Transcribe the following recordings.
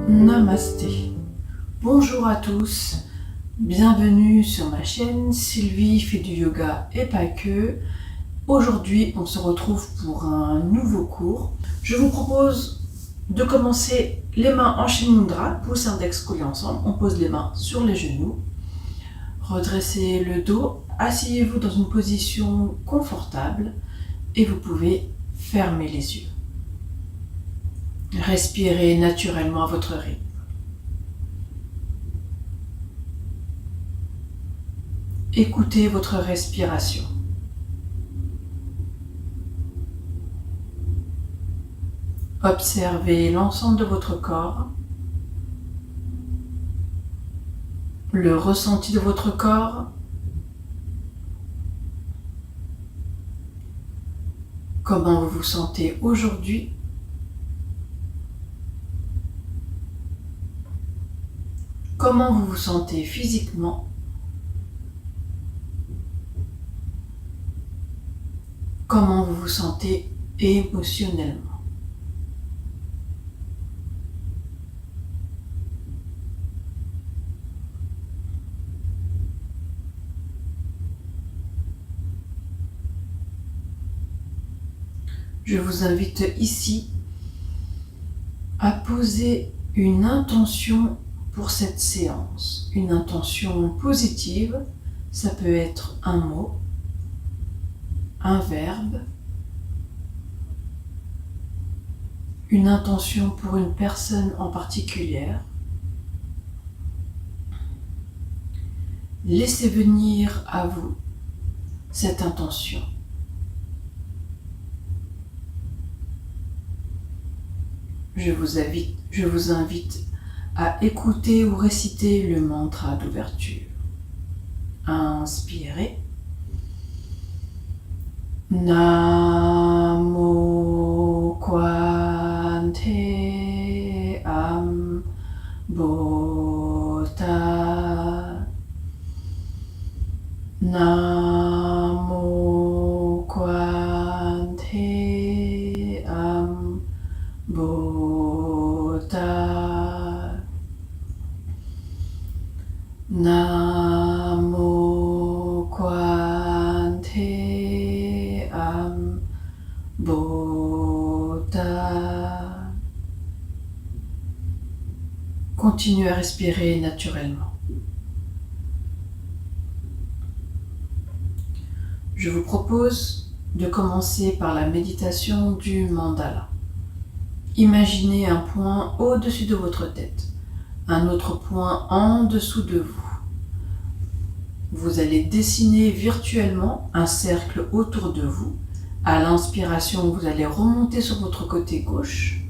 Namasté. Bonjour à tous, bienvenue sur ma chaîne. Sylvie fait du yoga et pas que. Aujourd'hui, on se retrouve pour un nouveau cours. Je vous propose de commencer les mains en Shin Mudra, pouce index collés ensemble. On pose les mains sur les genoux. Redressez le dos, asseyez-vous dans une position confortable et vous pouvez fermer les yeux. Respirez naturellement à votre rythme. Écoutez votre respiration. Observez l'ensemble de votre corps, le ressenti de votre corps, comment vous vous sentez aujourd'hui, comment vous vous sentez physiquement, comment vous vous sentez émotionnellement. Je vous invite ici à poser une intention pour cette séance, une intention positive. Ça peut être un mot, un verbe, une intention pour une personne en particulier. Laissez venir à vous cette intention. Je vous invite à écouter ou réciter le mantra d'ouverture. Inspirez. Namo Kwante Am Bota. Namo Kwante Am Bota. Namo Kwante Am Bota. Continuez à respirer naturellement. Je vous propose de commencer par la méditation du mandala. Imaginez un point au-dessus de votre tête, un autre point en dessous de vous. Vous allez dessiner virtuellement un cercle autour de vous. À l'inspiration, vous allez remonter sur votre côté gauche.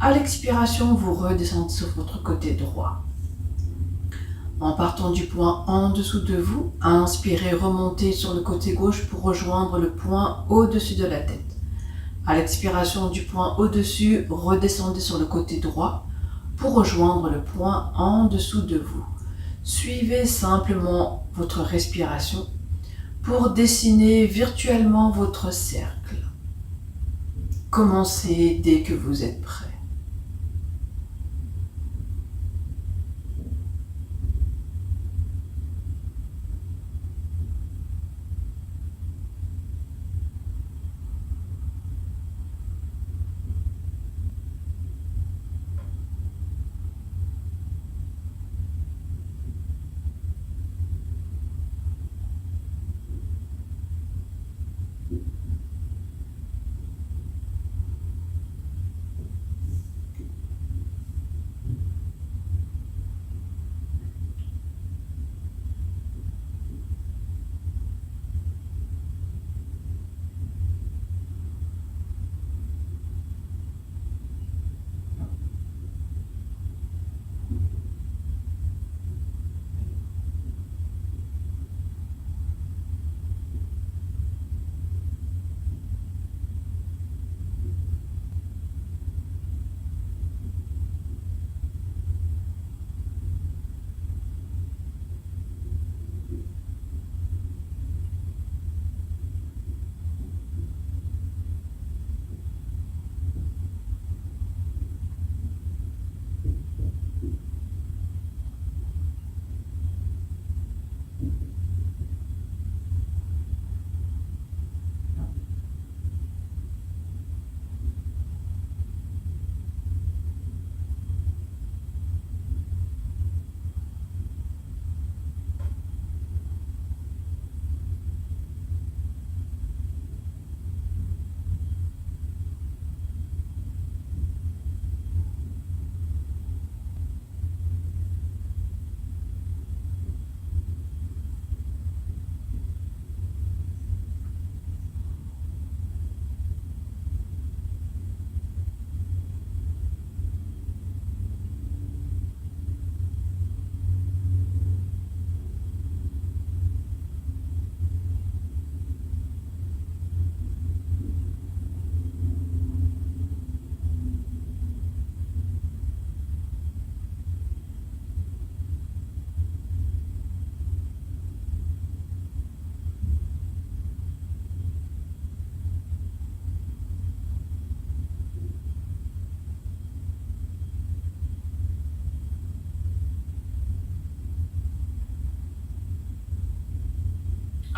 À l'expiration, vous redescendez sur votre côté droit. En partant du point en dessous de vous, inspirez, remontez sur le côté gauche pour rejoindre le point au-dessus de la tête. À l'expiration du point au-dessus, redescendez sur le côté droit pour rejoindre le point en dessous de vous. Suivez simplement votre respiration pour dessiner virtuellement votre cercle. Commencez dès que vous êtes prêt.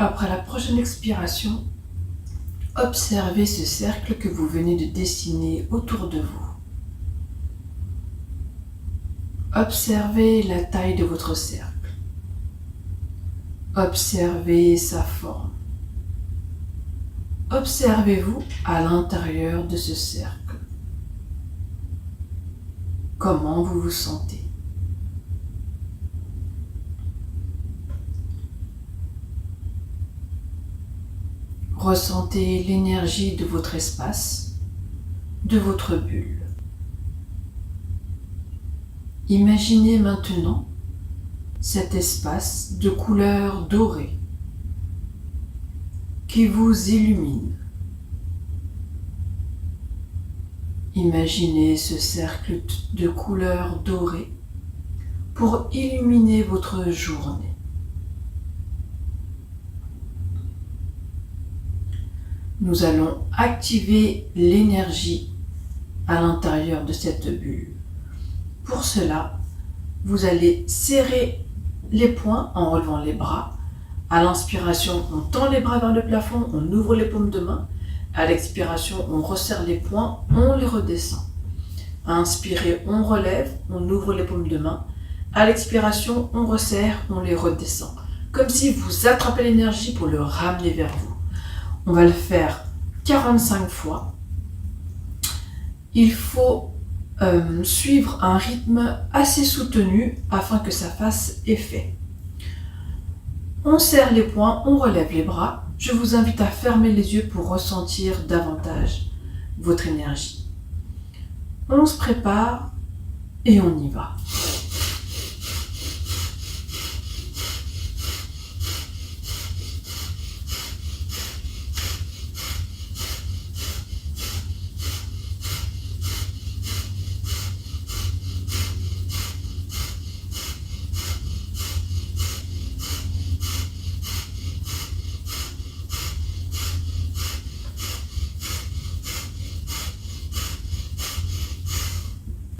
Après la prochaine expiration, observez ce cercle que vous venez de dessiner autour de vous. Observez la taille de votre cercle. Observez sa forme. Observez-vous à l'intérieur de ce cercle. Comment vous vous sentez? Ressentez l'énergie de votre espace, de votre bulle. Imaginez maintenant cet espace de couleur dorée qui vous illumine. Imaginez ce cercle de couleur dorée pour illuminer votre journée. Nous allons activer l'énergie à l'intérieur de cette bulle. Pour cela, vous allez serrer les poings en relevant les bras. À l'inspiration, on tend les bras vers le plafond, on ouvre les paumes de main. À l'expiration, on resserre les poings, on les redescend. À inspirer, on relève, on ouvre les paumes de main. À l'expiration, on resserre, on les redescend. Comme si vous attrapez l'énergie pour le ramener vers vous. On va le faire 45 fois. Il faut suivre un rythme assez soutenu afin que ça fasse effet. On serre les poings, on relève les bras. Je vous invite à fermer les yeux pour ressentir davantage votre énergie. On se prépare et on y va.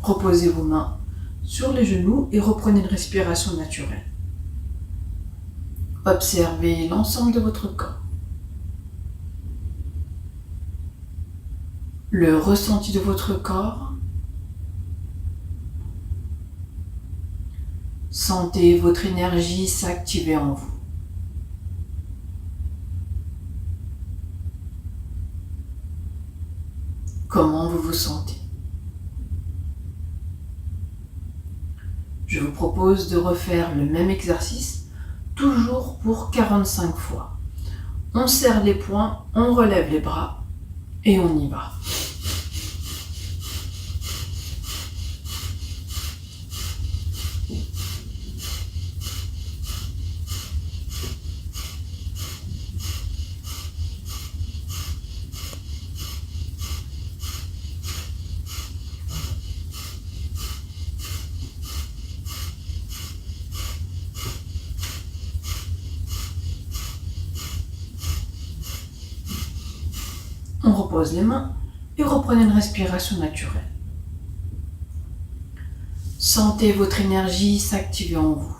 Reposez vos mains sur les genoux et reprenez une respiration naturelle. Observez l'ensemble de votre corps. Le ressenti de votre corps. Sentez votre énergie s'activer en vous. Comment vous vous sentez? Je vous propose de refaire le même exercice, toujours pour 45 fois. On serre les poings, on relève les bras et on y va. On repose les mains et reprenez une respiration naturelle. Sentez votre énergie s'activer en vous.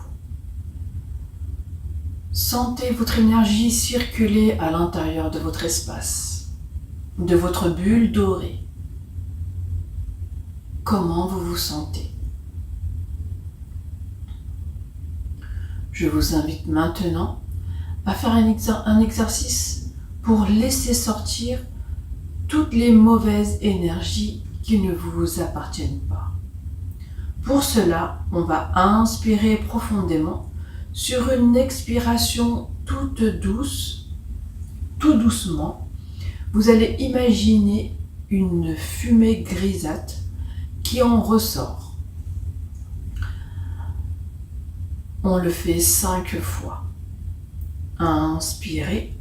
Sentez votre énergie circuler à l'intérieur de votre espace, de votre bulle dorée. Comment vous vous sentez? Je vous invite maintenant à faire un exercice pour laisser sortir toutes les mauvaises énergies qui ne vous appartiennent pas. Pour cela, on va inspirer profondément sur une expiration toute douce, tout doucement. Vous allez imaginer une fumée grisâtre qui en ressort. On le fait 5 fois. Inspirez.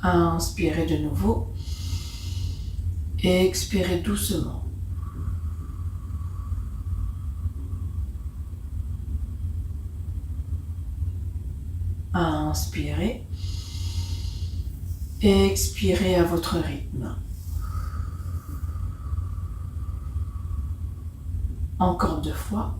Inspirez de nouveau. Expirez doucement. Inspirez. Expirez à votre rythme. Encore 2 fois.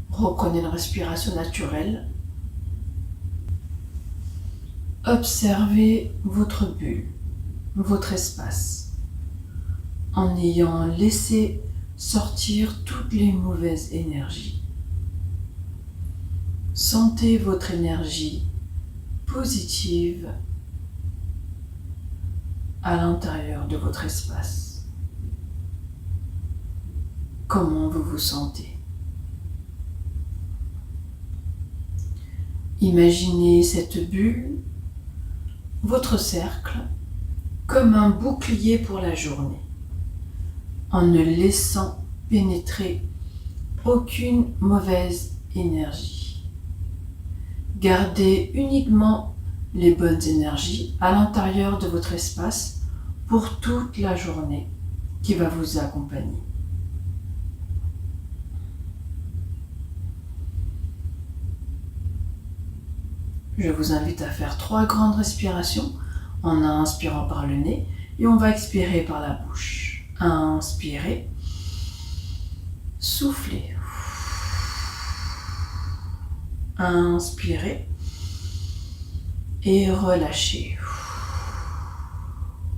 Reprenez une respiration naturelle. Observez votre bulle, votre espace, en ayant laissé sortir toutes les mauvaises énergies. Sentez votre énergie positive à l'intérieur de votre espace. Comment vous vous sentez? Imaginez cette bulle, votre cercle, comme un bouclier pour la journée, en ne laissant pénétrer aucune mauvaise énergie. Gardez uniquement les bonnes énergies à l'intérieur de votre espace pour toute la journée qui va vous accompagner. Je vous invite à faire 3 grandes respirations en inspirant par le nez et on va expirer par la bouche. Inspirez, soufflez. Inspirez et relâchez.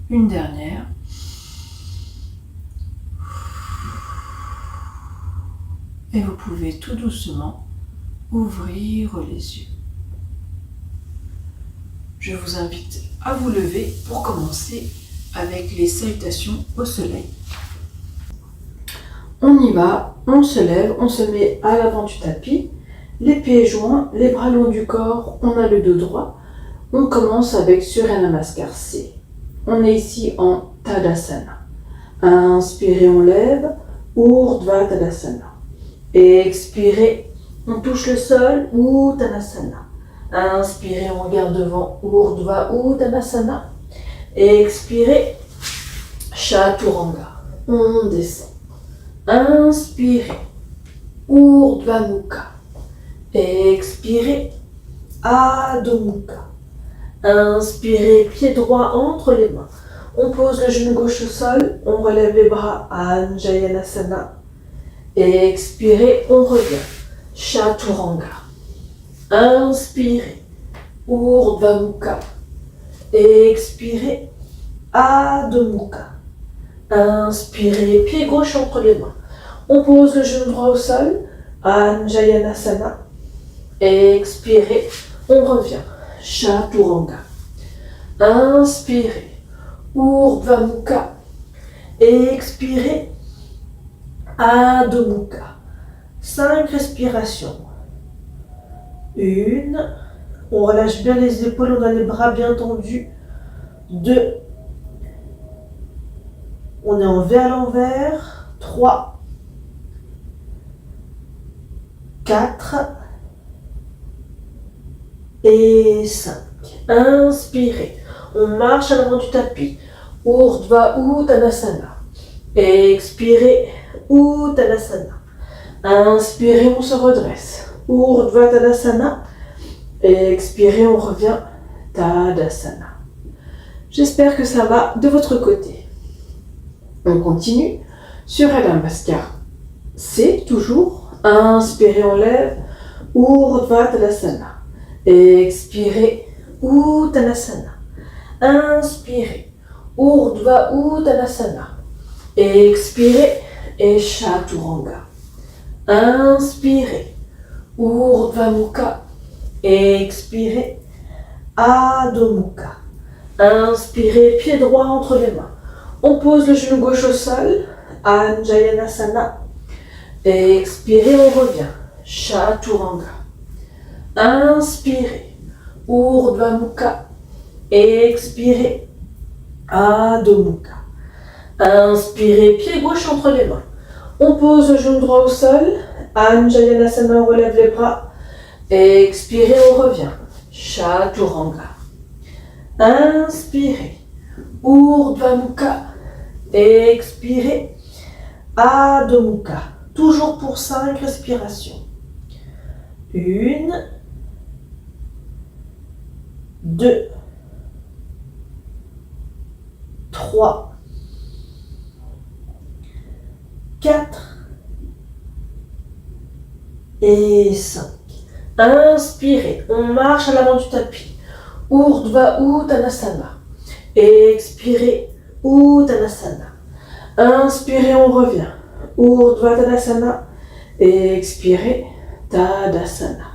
Une dernière. Et vous pouvez tout doucement ouvrir les yeux. Je vous invite à vous lever pour commencer avec les salutations au soleil. On y va, on se lève, on se met à l'avant du tapis, les pieds joints, les bras longs du corps, on a le dos droit. On commence avec Surya Namaskar-C. On est ici en Tadasana. Inspirez, on lève, Urdhva Tadasana. Expirez, on touche le sol, Uttanasana. Inspirez, on regarde devant, Urdhva Uttanasana. Expirez, Chaturanga. On descend. Inspirez, Urdhva Mukha. Expirez, Adho Mukha. Inspirez, pied droit entre les mains. On pose le genou gauche au sol, on relève les bras, Anjayanasana. Expirez, on revient, Chaturanga. Inspirez, Urdhva Mukha. Expirez, Adho Mukha. Inspirez, pied gauche entre les mains. On pose le genou droit au sol, Anjayanasana. Expirez, on revient, Chaturanga. Inspirez, Urdhva Mukha. Expirez, Adho Mukha. 5 respirations. 1. On relâche bien les épaules, on a les bras bien tendus. 2. On est en V à l'envers. 3. 4. Et 5. Inspirez. On marche à l'avant du tapis. Urdhva Uttanasana. Expirez. Uttanasana. Inspirez, on se redresse. Urdhva Tadasana. Expirez, on revient. Tadasana. J'espère que ça va de votre côté. On continue. Surya Namaskar. C'est toujours. Inspirez, on lève. Urdhva Tadasana. Expirez. Uttanasana. Inspirez. Urdhva Uttanasana. Expirez. Et Chaturanga. Inspirez. Urdhva Mukha. Expirez. Adho Mukha. Inspirez, pied droit entre les mains. On pose le genou gauche au sol. Anjayanasana. Expirez, on revient. Chaturanga. Inspirez. Urdhva Mukha. Expirez. Adho Mukha. Inspirez, pied gauche entre les mains. On pose le genou droit au sol. Anjayanasana, on relève les bras. Expirez, on revient. Chaturanga. Inspirez. Urdhva Mukha. Expirez. Adho Mukha. toujours pour 5 respirations. 1, 2, 3, 4 et 5. Inspirez, on marche à l'avant du tapis. Urdhva Uttanasana. Expirez, Uttanasana. Inspirez, on revient. Urdhva Tadasana. Expirez, Tadasana.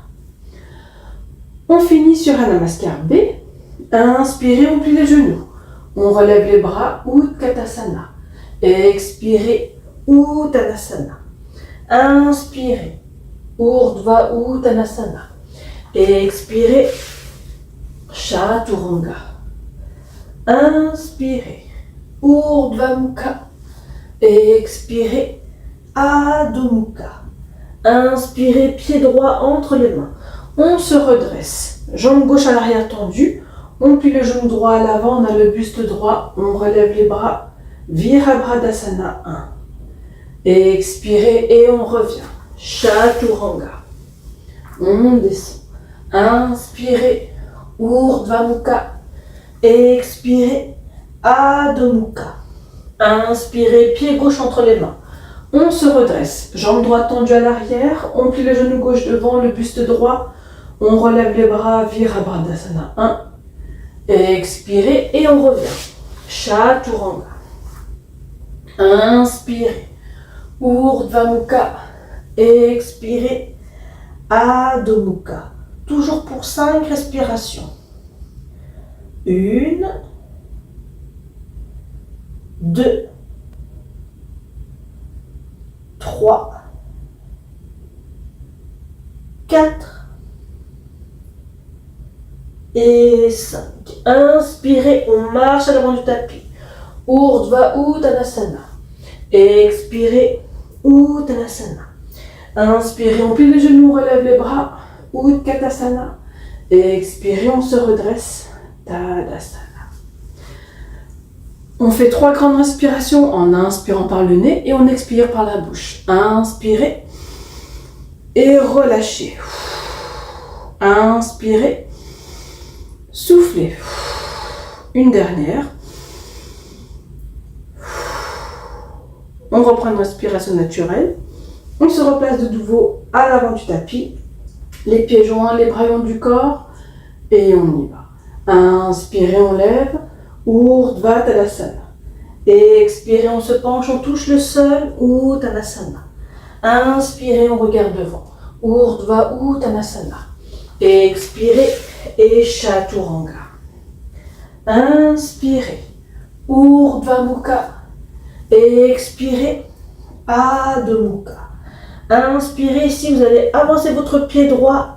On finit sur un Namaskar B. Inspirez, on plie les genoux. On relève les bras, Utkatasana. Expirez, Uttanasana. Inspirez, Urdhva Uttanasana. Expirez, Chaturanga. Inspirez, Urdhva Mukha. Expirez, Adho Mukha. Inspirez, pied droit entre les mains. On se redresse. Jambe gauche à l'arrière tendue. On plie le genou droit à l'avant. On a le buste droit. On relève les bras. Virabhadasana 1. Expirez et on revient. Chaturanga. On descend. Inspirez, Urdhva Mukha. Expirez, Adho Mukha. Inspirez, pied gauche entre les mains. On se redresse. Jambe droite tendue à l'arrière. On plie le genou gauche devant, le buste droit. On relève les bras, Virabhadasana 1. Expirez et on revient. Chaturanga. Inspirez, Urdhva Mukha. Expirez, Adho Mukha. Toujours pour 5 respirations. 1, 2, 3, 4 et 5. Inspirez, on marche à l'avant du tapis. Urdhva Uttanasana. Expirez, Uttanasana. Inspirez, on plie les genoux, on relève les bras. Utkatasana. Expirez, on se redresse. Tadasana. On fait 3 grandes respirations en inspirant par le nez et on expire par la bouche. Inspirez et relâchez. Inspirez. Soufflez. Une dernière. On reprend une respiration naturelle. On se replace de nouveau à l'avant du tapis. Les pieds joints, les bras long du corps. Et on y va. Inspirez, on lève. Urdhva Tadasana. Expirez, on se penche, on touche le sol. Uttanasana. Inspirez, on regarde devant. Urdhva Uttanasana. Expirez et Chaturanga. Inspirez. Urdhva Mukha. Expirez. Adho Mukha. Inspirez, ici vous allez avancer votre pied droit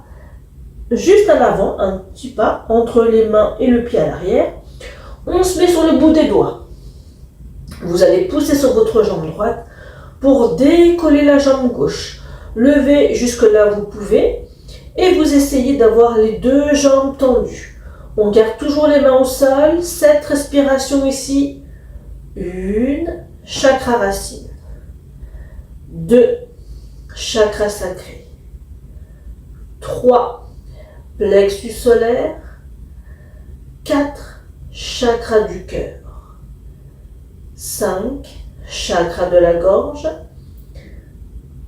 juste à l'avant, un petit pas entre les mains et le pied à l'arrière. On se met sur le bout des doigts. Vous allez pousser sur votre jambe droite pour décoller la jambe gauche. Levez jusque là vous pouvez et vous essayez d'avoir les 2 jambes tendues. On garde toujours les mains au sol. 7 respirations ici. 1, chakra racine. 2, chakra sacré. 3, plexus solaire. 4, chakra du cœur. 5, chakra de la gorge.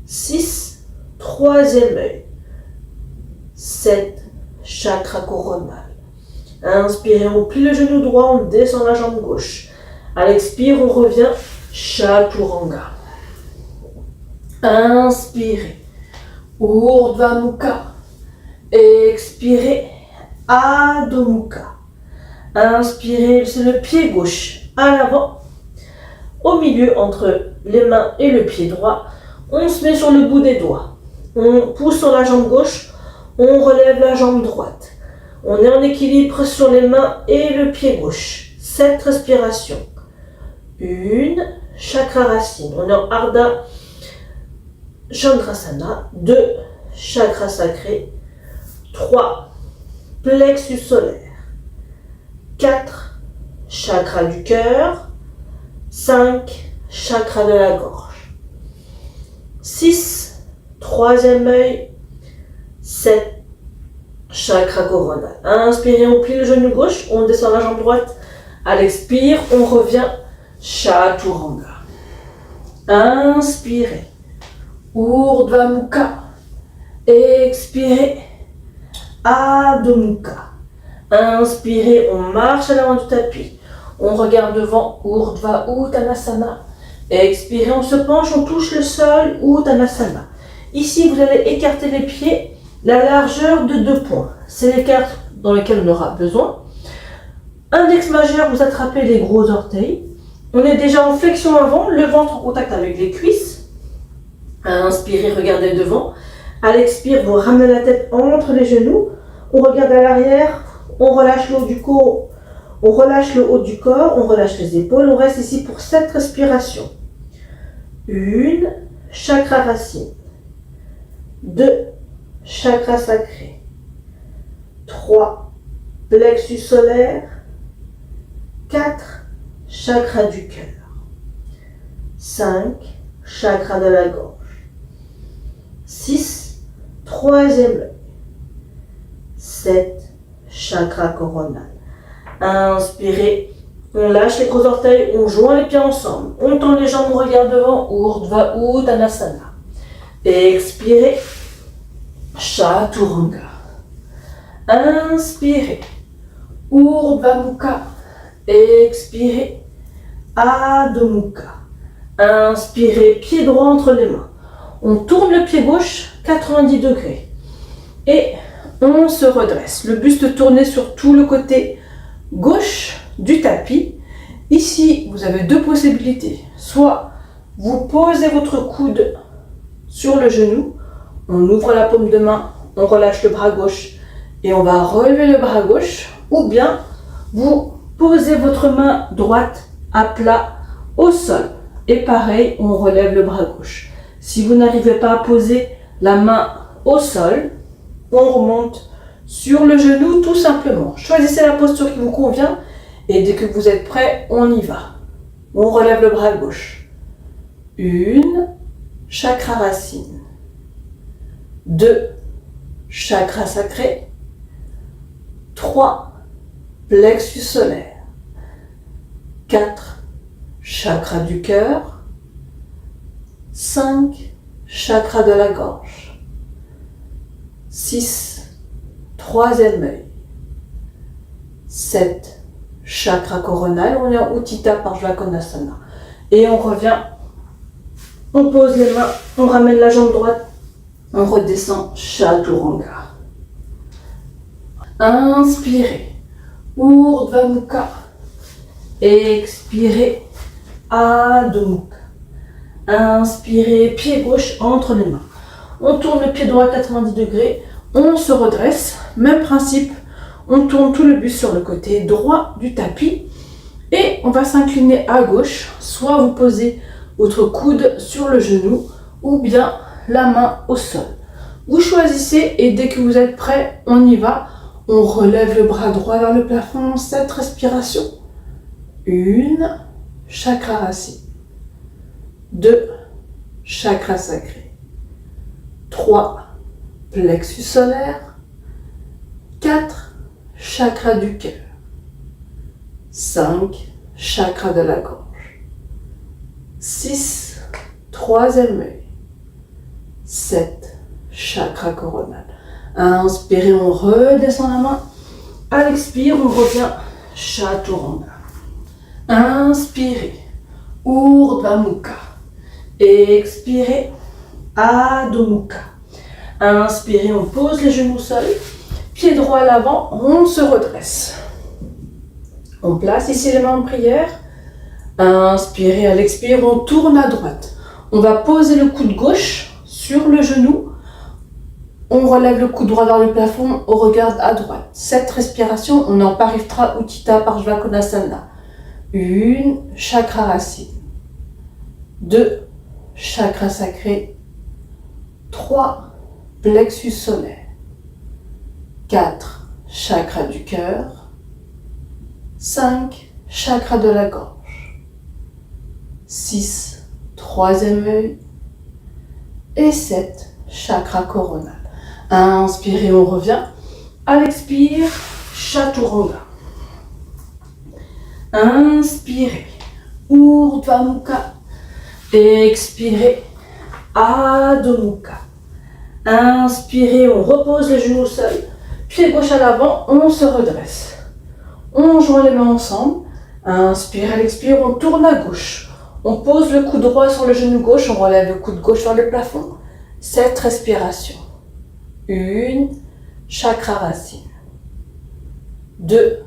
6, troisième œil. 7, chakra coronal. Inspirez, on plie le genou droit, on descend la jambe gauche. À l'expire, on revient Chaturanga. Inspirez, Urdhva Mukha. Expirez, Adho Mukha. Inspirez, c'est le pied gauche à l'avant. Au milieu, entre les mains et le pied droit, on se met sur le bout des doigts. On pousse sur la jambe gauche, on relève la jambe droite. On est en équilibre sur les mains et le pied gauche. 7 respirations. 1, chakra racine. On est en Ardha Chandrasana. 2, chakra sacré. 3, plexus solaire. 4, chakra du cœur. 5, chakra de la gorge. 6, troisième œil. 7, chakra coronal. Inspirez, on plie le genou gauche, on descend la jambe droite. À l'expire, on revient Chaturanga. Inspirez, Urdhva Mukha. Expirez, Adho Mukha. Inspirez, on marche à l'avant du tapis. On regarde devant, Urdhva Uttanasana. Expirez, on se penche, on touche le sol, Uttanasana. Ici, vous allez écarter les pieds, la largeur de 2 points. C'est l'écart dans lequel on aura besoin. Index majeur, vous attrapez les gros orteils. On est déjà en flexion avant, le ventre en contact avec les cuisses. Inspirez, regardez devant. À l'expire, vous ramenez la tête entre les genoux. On regarde à l'arrière, on relâche le haut du corps. On relâche le haut du corps, on relâche les épaules. On reste ici pour 7 respirations. 1, chakra racine. 2, chakra sacré. 3, plexus solaire. 4, chakra du cœur. 5, chakra de la gorge. 6, troisième œil. 7, chakra coronal. Inspirez, on lâche les gros orteils, on joint les pieds ensemble. On tend les jambes, on regarde devant, Urdhva Uttanasana. Expirez, Chaturanga. Inspirez, Urdhva Mukha. Expirez, Adho Mukha. Inspirez, pied droit entre les mains. On tourne le pied gauche 90 degrés. Et on se redresse. Le buste tourné sur tout le côté gauche du tapis. Ici, vous avez 2 possibilités. Soit vous posez votre coude sur le genou, on ouvre la paume de main, on relâche le bras gauche et on va relever le bras gauche. Ou bien, vous posez votre main droite à plat au sol. Et pareil, on relève le bras gauche. Si vous n'arrivez pas à poser la main au sol, on remonte sur le genou tout simplement. Choisissez la posture qui vous convient et dès que vous êtes prêt, on y va. On relève le bras gauche. 1, chakra racine. 2, chakra sacré. 3, plexus solaire. 4, chakra du cœur. 5, chakra de la gorge. 6, troisième œil. 7, chakra coronal. On est en Utthita Parshvakonasana. Et on revient. On pose les mains. On ramène la jambe droite. On redescend Chaturanga. Inspirez. Urdhva Mukha. Expirez. Adho Mukha. Inspirez, pied gauche entre les mains. On tourne le pied droit à 90 degrés. On se redresse. Même principe. On tourne tout le buste sur le côté droit du tapis. Et on va s'incliner à gauche. Soit vous posez votre coude sur le genou ou bien la main au sol. Vous choisissez et dès que vous êtes prêt, on y va. On relève le bras droit vers le plafond. 7 respirations. 1, chakra racine. 2, chakra sacré. 3, plexus solaire. 4, chakra du cœur. 5, chakra de la gorge. 6, troisième œil. 7, chakra coronal. Inspirez, on redescend la main. À l'expire, on revient Chaturanga. Inspirez, Urdhva Mukha. Expirez, Adho Mukha. Inspirez, on pose les genoux au sol. Pied droit à l'avant, on se redresse. On place ici les mains en prière. Inspirez, à l'expire, on tourne à droite. On va poser le coude gauche sur le genou. On relève le coude droit vers le plafond, on regarde à droite. 7 respirations, on est en Parivtra Utthita Parshvakonasana. 1, chakra racine. 2, chakra sacré. 3, plexus solaire. 4, chakra du cœur. 5, chakra de la gorge. 6, troisième œil. et 7, chakra coronal. Inspirez, on revient. À l'expire, chaturanga. Inspirez, Urdhva Mukha. Expirez, Adho Mukha. Inspirez, on repose les genoux au sol. Pied gauche à l'avant, on se redresse. On joint les mains ensemble. Inspire, à l'expire, on tourne à gauche. On pose le coude droit sur le genou gauche, on relève le coude gauche vers le plafond. 7 respirations. 1, chakra racine. 2,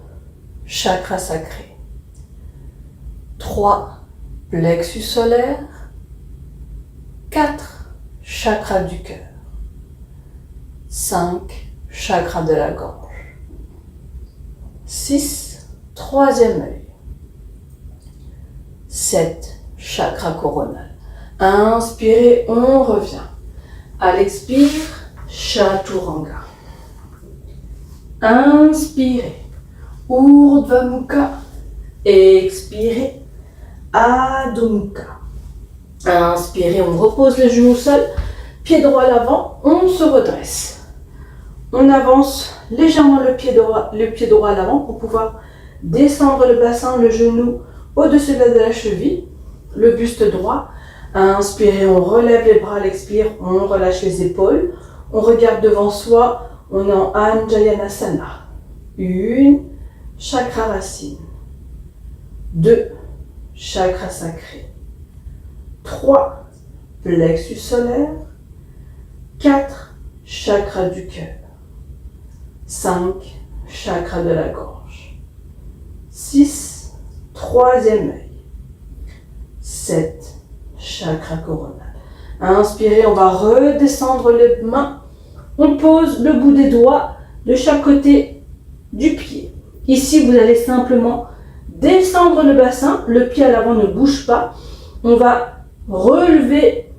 chakra sacré. 3, plexus solaire. 4, chakra du cœur. 5, chakra de la gorge. 6, troisième œil. 7, chakra coronal. Inspirez, on revient. À l'expire, chaturanga. Inspirez, Urdhva Mukha. Expirez, Adho Mukha. Inspirez, on repose les genoux au sol. Pied droit à l'avant, on se redresse. On avance légèrement le pied droit à l'avant pour pouvoir descendre le bassin, le genou au-dessus de la cheville, le buste droit. Inspirez, on relève les bras, à l'expire, on relâche les épaules. On regarde devant soi, on est en Anjayanasana. 1, chakra racine. 2, chakra sacré. 3, plexus solaire. 4, chakra du cœur. 5, chakra de la gorge. 6, troisième œil. 7, chakra coronal. Inspirez, on va redescendre les mains. On pose le bout des doigts de chaque côté du pied. Ici, vous allez simplement descendre le bassin. Le pied à l'avant ne bouge pas. On va relever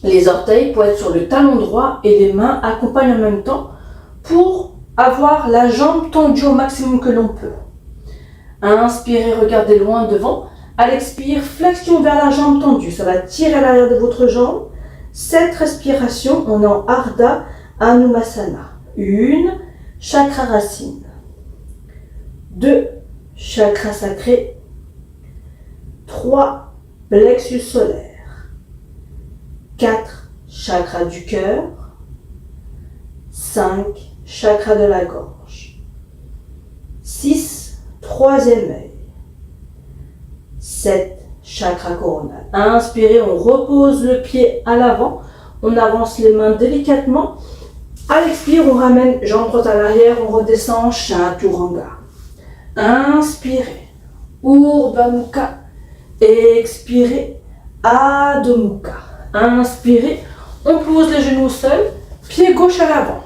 les orteils pour être sur le talon droit et les mains accompagnent en même temps pour avoir la jambe tendue au maximum que l'on peut. Inspirez, regardez loin devant. À l'expire, flexion vers la jambe tendue. Ça va tirer à l'arrière de votre jambe. 7 respirations. On est en Ardha Anumasana. 1, chakra racine. 2, chakra sacré. 3, plexus solaire. 4, chakra du cœur. 5, chakra de la gorge. 6, troisième œil. 7, chakra coronal. Inspirez, on repose le pied à l'avant. On avance les mains délicatement. À l'expire, on ramène jambe droite à l'arrière. On redescend, chaturanga. Inspirez, Urdhva Mukha. Expirez, Adho Mukha. Inspirez, on pose les genoux au sol. Pied gauche à l'avant.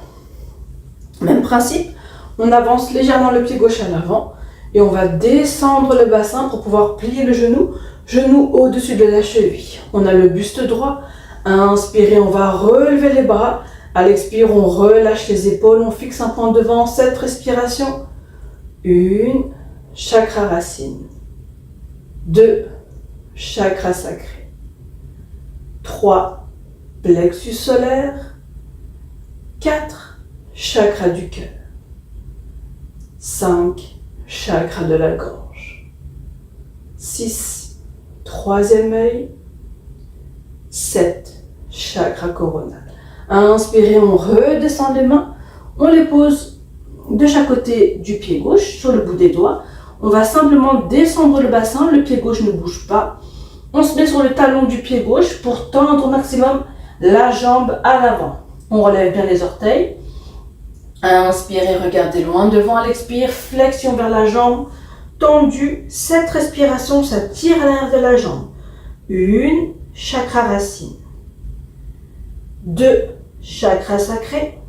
Même principe, on avance légèrement le pied gauche à l'avant. Et on va descendre le bassin pour pouvoir plier le genou au-dessus de la cheville. On a le buste droit. Inspirez, on va relever les bras. À l'expire, on relâche les épaules, on fixe un point devant. 7 respirations. 1, chakra racine. 2, chakra sacré. 3, plexus solaire. 4, chakra du cœur. 5, chakra de la gorge. 6, troisième œil. 7, chakra coronal. Inspirez, on redescend les mains. On les pose de chaque côté du pied gauche, sur le bout des doigts. On va simplement descendre le bassin. Le pied gauche ne bouge pas. On se met sur le talon du pied gauche pour tendre au maximum la jambe à l'avant. On relève bien les orteils. Inspirez, regardez loin devant. À l'expire, flexion vers la jambe tendue. 7 respirations, ça tire à l'arrière de la jambe. 1, chakra racine. 2, chakra sacré.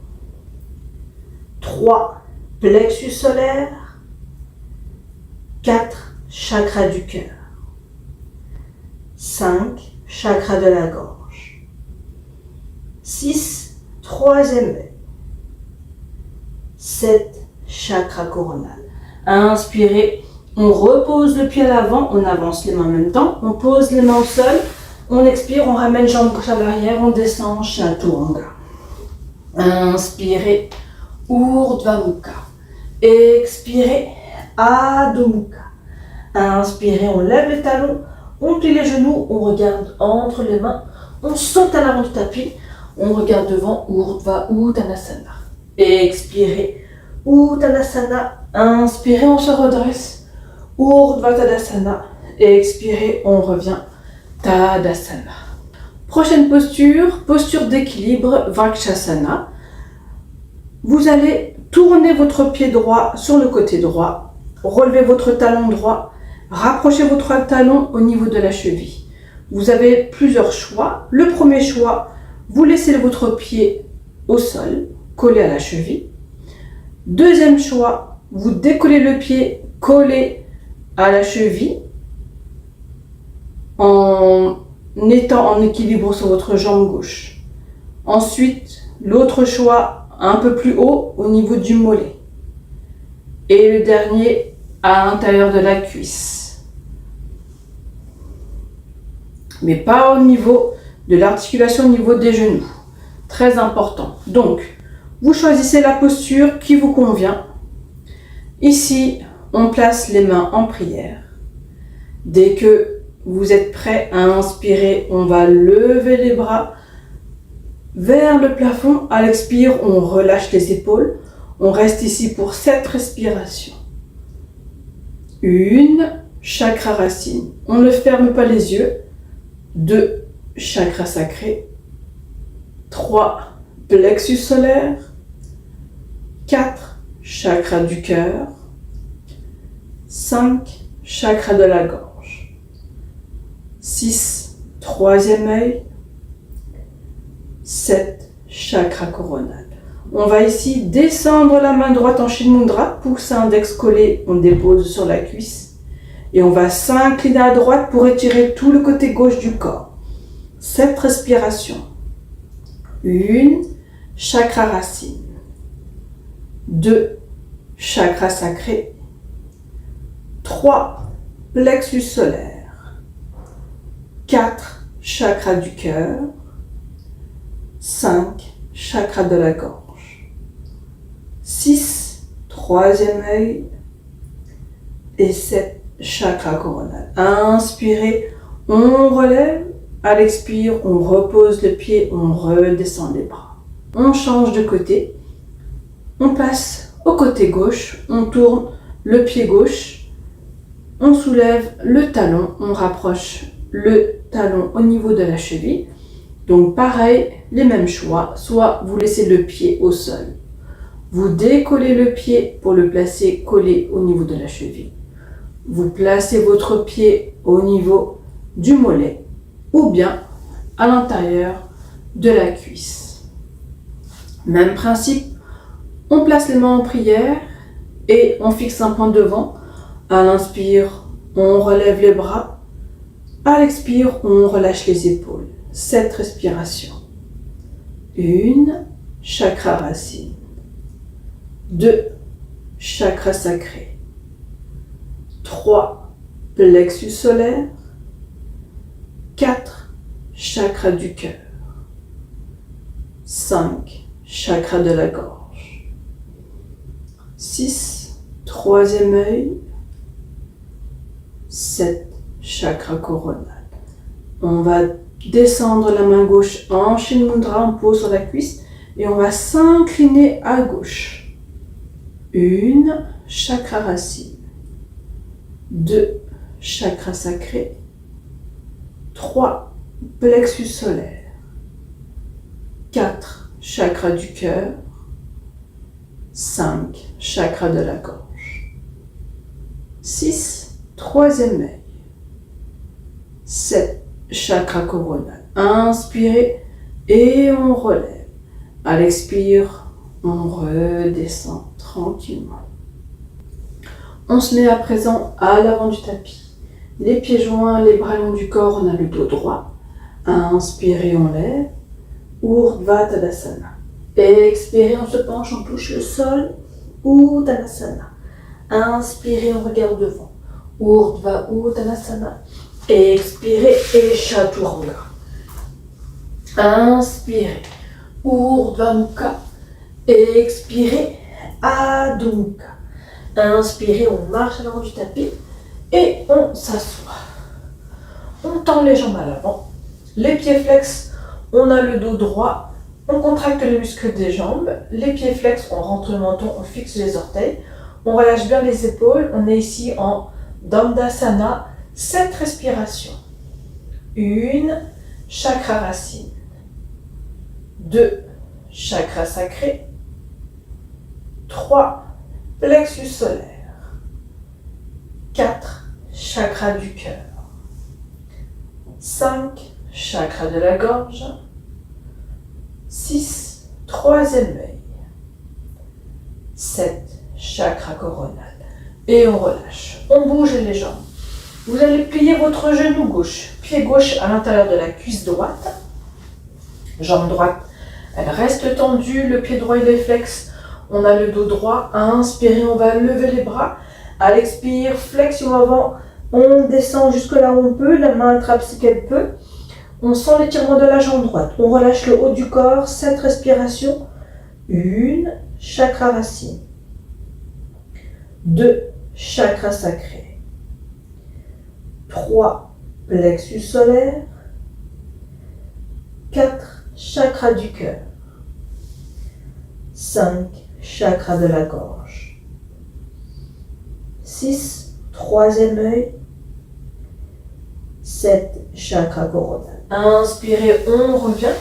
3, plexus solaire. 4, chakra du cœur. 5, chakra de la gorge. 6, troisième œil. 7, chakra coronal. Inspirez, on repose le pied à l'avant, on avance les mains en même temps, on pose les mains au sol. On expire, on ramène jambe gauche à l'arrière, on descend Chaturanga. Inspirez, Urdhva Mukha. Expirez, Adho Mukha. Inspirez, on lève les talons, on plie les genoux, on regarde entre les mains, on saute à l'avant du tapis, on regarde devant, Urdhva Uttanasana. Expirez, Uttanasana. Inspirez, on se redresse, Urdhva Tadasana. Expirez, on revient, Tadasana. Prochaine posture, posture d'équilibre, Vrikshasana. Vous allez tourner votre pied droit sur le côté droit, relevez votre talon droit, rapprochez votre talon au niveau de la cheville. Vous avez plusieurs choix. Le premier choix, vous laissez votre pied au sol, collé à la cheville. Deuxième choix, vous décollez le pied collé à la cheville en étant en équilibre sur votre jambe gauche. Ensuite, l'autre choix, un peu plus haut au niveau du mollet. Et le dernier, à l'intérieur de la cuisse. Mais pas au niveau de l'articulation, au niveau des genoux. Très important. Donc, vous choisissez la posture qui vous convient. Ici, on place les mains en prière. Dès que vous êtes prêt à inspirer, on va lever les bras vers le plafond. À l'expire, on relâche les épaules. On reste ici pour 7 respirations. 1, chakra racine. On ne ferme pas les yeux. 2, chakra sacré. 3, plexus solaire. 4, chakra du cœur. 5, chakra de la gorge. 6, troisième œil. 7, chakra coronal. On va ici descendre la main droite en Shin Mudra, pouce index collé, on dépose sur la cuisse. Et on va s'incliner à droite pour étirer tout le côté gauche du corps. 7 respirations. 1, chakra racine. 2, chakra sacré. 3, plexus solaire. 4, chakra du cœur. 5, chakra de la gorge. 6, troisième œil. Et 7, chakra coronal. Inspirez, on relève. À l'expire, on repose le pied, on redescend les bras. On change de côté. On passe au côté gauche. On tourne le pied gauche. On soulève le talon. On rapproche le talon au niveau de la cheville. Donc pareil, les mêmes choix. Soit vous laissez le pied au sol. Vous décollez le pied pour le placer collé au niveau de la cheville. Vous placez votre pied au niveau du mollet ou bien à l'intérieur de la cuisse. Même principe, on place les mains en prière et on fixe un point devant. À l'inspire, on relève les bras. À l'expire, on relâche les épaules. 7 respirations. 1, chakra racine. 2, chakra sacré. 3, plexus solaire. 4, chakra du cœur. 5, chakra de la gorge. 6, troisième œil. 7, chakra coronal. On va descendre la main gauche en Shin Mudra, on pose sur la cuisse et on va s'incliner à gauche. 1, chakra racine. 2, chakra sacré. 3, plexus solaire. 4, chakra du cœur. 5, chakra de la gorge. 6, troisième œil. 7, chakra coronal. Inspirez et on relève. À l'expire, on redescend tranquillement. On se met à présent à l'avant du tapis. Les pieds joints, les bras longs du corps, on a le dos droit. Inspirez, on lève. Urdhva Tadasana. Expirez, on se penche, on touche le sol. Uttanasana. Inspirez, on regarde devant. Urdhva Uttanasana. Expirez et Chaturanga. Inspirez, Urdhva Mukha. Expirez, Adho Mukha. Inspirez, on marche à l'avant du tapis et on s'assoit. On tend les jambes à l'avant, les pieds flex, on a le dos droit, on contracte les muscles des jambes, les pieds flex, on rentre le menton, on fixe les orteils, on relâche bien les épaules, on est ici en Dandasana, 7 respirations. 1, chakra racine. 2, chakra sacré. 3, plexus solaire. 4, chakra du cœur. 5, chakra de la gorge. 6, troisième œil. 7, chakra coronal. Et on relâche. On bouge les jambes. Vous allez plier votre genou gauche, pied gauche à l'intérieur de la cuisse droite. Jambe droite, elle reste tendue, le pied droit il est flex. On a le dos droit. À inspirer, on va lever les bras. À l'expire, flexion avant. On descend jusque là où on peut. La main attrape ce qu'elle peut. On sent l'étirement de la jambe droite. On relâche le haut du corps. 7 respirations. 1, chakra racine. 2, chakra sacré. 3, plexus solaire. 4, chakra du cœur. 5, chakra de la gorge. 6, troisième œil. 7, chakra coronal. Inspirez, on revient.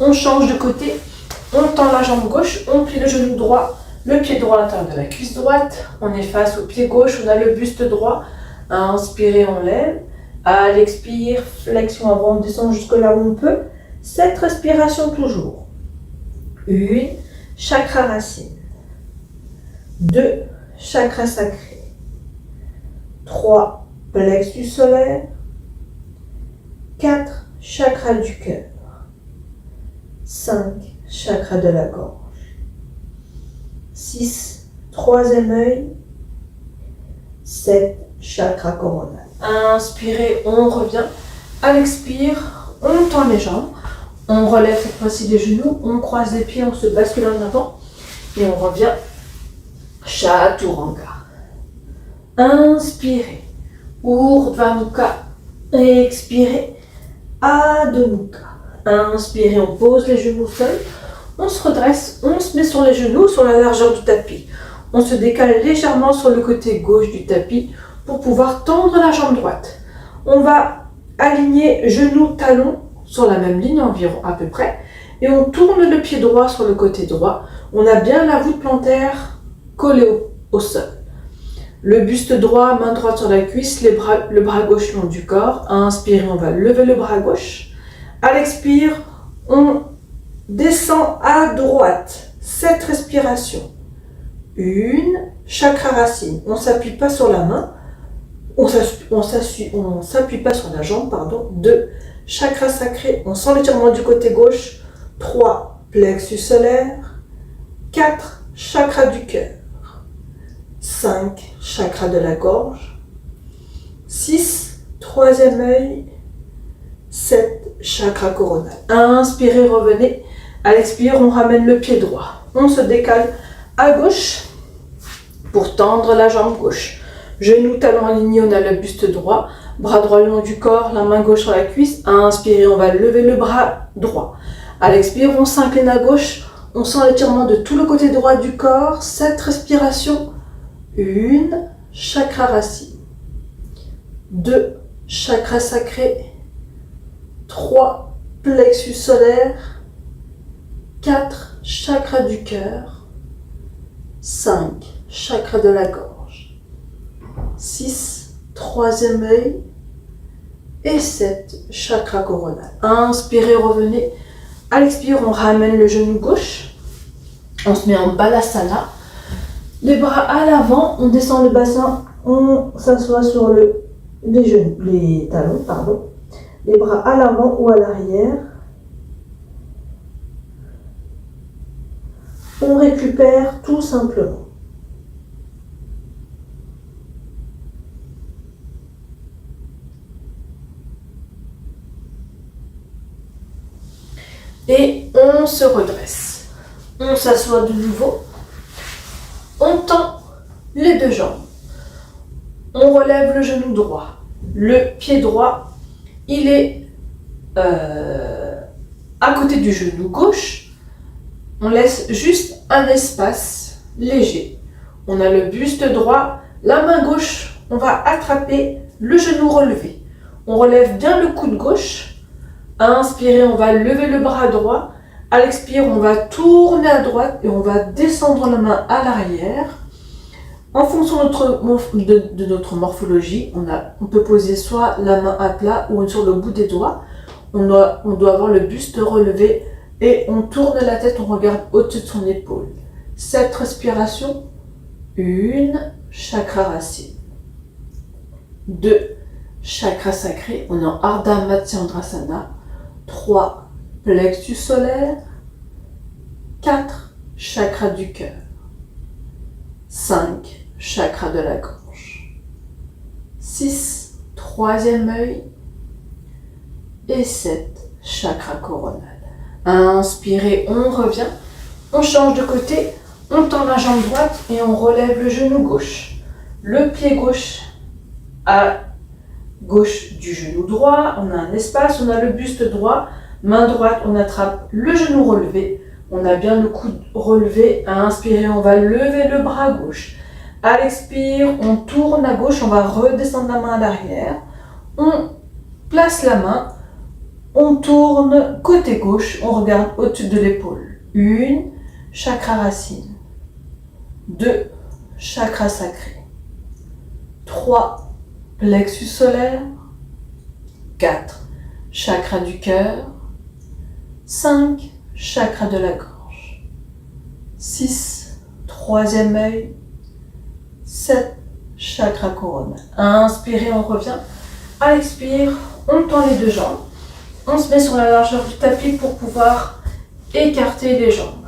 On change de côté. On tend la jambe gauche. On plie le genou droit. Le pied droit à l'intérieur de la cuisse droite. On est face au pied gauche. On a le buste droit. Inspirez, on lève. À l'expire, flexion avant. On descend jusque là où on peut. 7 respirations toujours. 1, chakra racine. 2, chakra sacré. 3, plexus solaire. 4, chakra du cœur. 5, chakra de la gorge. 6, troisième œil. 7, chakra coronal. Inspirez, on revient. À l'expire, on tend les jambes. On relève cette fois-ci les genoux. On croise les pieds, on se bascule en avant. Et on revient. Chaturanga. Inspirez. Urdhva Mukha. Expirez. Adho Mukha. Inspirez, on pose les genoux seuls. On se redresse, on se met sur les genoux, sur la largeur du tapis. On se décale légèrement sur le côté gauche du tapis pour pouvoir tendre la jambe droite. On va aligner genoux, talons sur la même ligne environ à peu près. Et on tourne le pied droit sur le côté droit. On a bien la voûte plantaire collée au sol. Le buste droit, main droite sur la cuisse, le bras gauche long du corps. À inspirer, on va lever le bras gauche. À l'expire, on descend à droite. 7 respirations. 1, chakra racine. On ne s'appuie pas sur la main. On ne s'appuie pas sur la jambe, pardon. 2, chakra sacré. On sent l'étirement du côté gauche. 3, plexus solaire. 4, chakra du cœur. 5, chakra de la gorge. 6, troisième œil. 7, chakra coronal. Inspirez, revenez. À l'expire, on ramène le pied droit. On se décale à gauche pour tendre la jambe gauche. Genoux, talons alignés, on a le buste droit. Bras droit le long du corps, la main gauche sur la cuisse. À inspirer, on va lever le bras droit. À l'expire, on s'incline à gauche. On sent l'étirement de tout le côté droit du corps. 7 respirations. 1, chakra racine. 2, chakra sacré. 3, plexus solaire. 4, chakra du cœur. 5, chakra de la gorge. 6, troisième œil. Et 7, chakra coronal. Inspirez, revenez. À l'expire, on ramène le genou gauche. On se met en balasana. Les bras à l'avant, on descend le bassin, on s'assoit sur les talons, pardon. Les bras à l'avant ou à l'arrière. On récupère tout simplement. et on se redresse. On s'assoit de nouveau. On tend les deux jambes. On relève le genou droit. Le pied droit, il est à côté du genou gauche. On laisse juste un espace léger. On a le buste droit. La main gauche, on va attraper le genou relevé. On relève bien le coude gauche. À inspirer, on va lever le bras droit. À l'expire, on va tourner à droite et on va descendre la main à l'arrière. En fonction de notre morphologie, on peut poser soit la main à plat ou sur le bout des doigts. On doit avoir le buste relevé et on tourne la tête, on regarde au-dessus de son épaule. Cette respiration, 1, chakra racine. 2, chakra sacré, on est en Ardha Matsyendrasana. 3, plexus solaire. 4, chakra du cœur. 5, chakra de la gorge. 6, troisième œil. Et 7, chakra coronal. Inspirez, on revient. On change de côté. On tend la jambe droite et on relève le genou gauche. Le pied gauche à gauche du genou droit. On a un espace, on a le buste droit. Main droite, on attrape le genou relevé. On a bien le coude relevé. À inspirer, on va lever le bras gauche. À l'expire, on tourne à gauche, on va redescendre la main à l'arrière. On place la main, on tourne côté gauche, on regarde au-dessus de l'épaule. 1, chakra racine. 2, chakra sacré. 3, plexus solaire. 4, chakra du cœur. 5, chakra de la gorge. 6, troisième œil. 7, chakra coronal. Inspirez, on revient. À l'expire, on tend les deux jambes. On se met sur la largeur du tapis pour pouvoir écarter les jambes.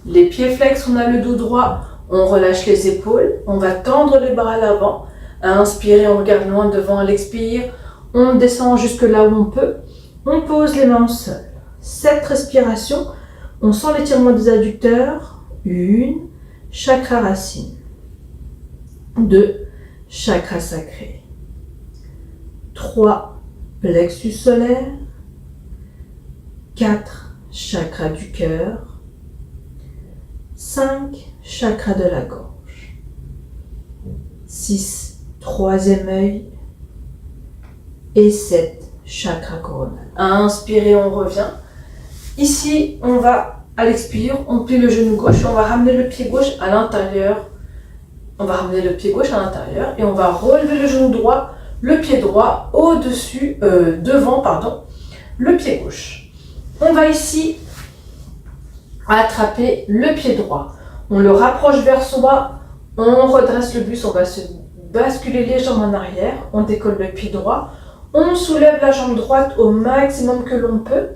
Les pieds flex, on a le dos droit. On relâche les épaules. On va tendre les bras à l'avant. À inspirer, on regarde loin devant. À l'expire, on descend jusque là où on peut. On pose les mains au sol. Cette respiration, on sent l'étirement des adducteurs. 1, chakra racine. 2, chakra sacré. 3, plexus solaire. 4, chakra du cœur. 5, chakra de la gorge. 6, troisième œil. Et 7, chakra coronal. Inspirez, on revient. Ici, on va, à l'expire, on plie le genou gauche, on va ramener le pied gauche à l'intérieur. On va ramener le pied gauche à l'intérieur et on va relever le genou droit, le pied droit au-dessus, devant, le pied gauche. On va ici attraper le pied droit. On le rapproche vers soi, on redresse le buste, on va se basculer les jambes en arrière, on décolle le pied droit, on soulève la jambe droite au maximum que l'on peut.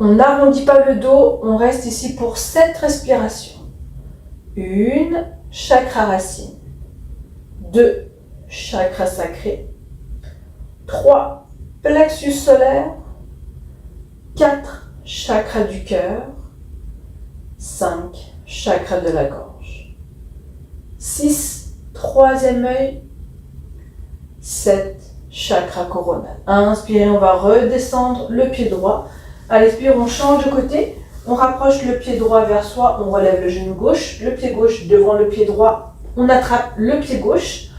On n'arrondit pas le dos, on reste ici pour 7 respirations. 1, chakra racine. 2, chakra sacré. 3, plexus solaire. 4, chakra du cœur. 5, chakra de la gorge. 6, troisième œil. 7, chakra coronal. Inspirez, on va redescendre le pied droit. À l'expire, on change de côté. On rapproche le pied droit vers soi, on relève le genou gauche, le pied gauche devant le pied droit, on attrape le pied gauche,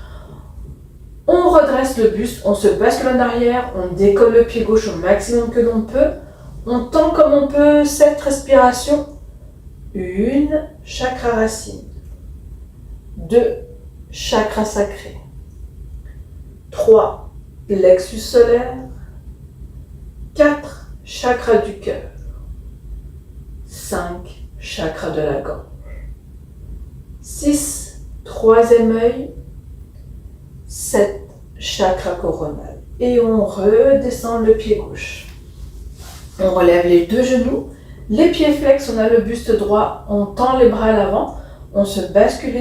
on redresse le buste, on se bascule en arrière, on décolle le pied gauche au maximum que l'on peut, on tend comme on peut cette respiration. 1, chakra racine. 2, chakra sacré. 3, plexus solaire. 4, chakra du cœur. 5, chakra de la gorge. 6, troisième œil. 7, chakra coronal. Et on redescend le pied gauche. On relève les deux genoux. Les pieds flex, on a le buste droit. On tend les bras à l'avant. On se bascule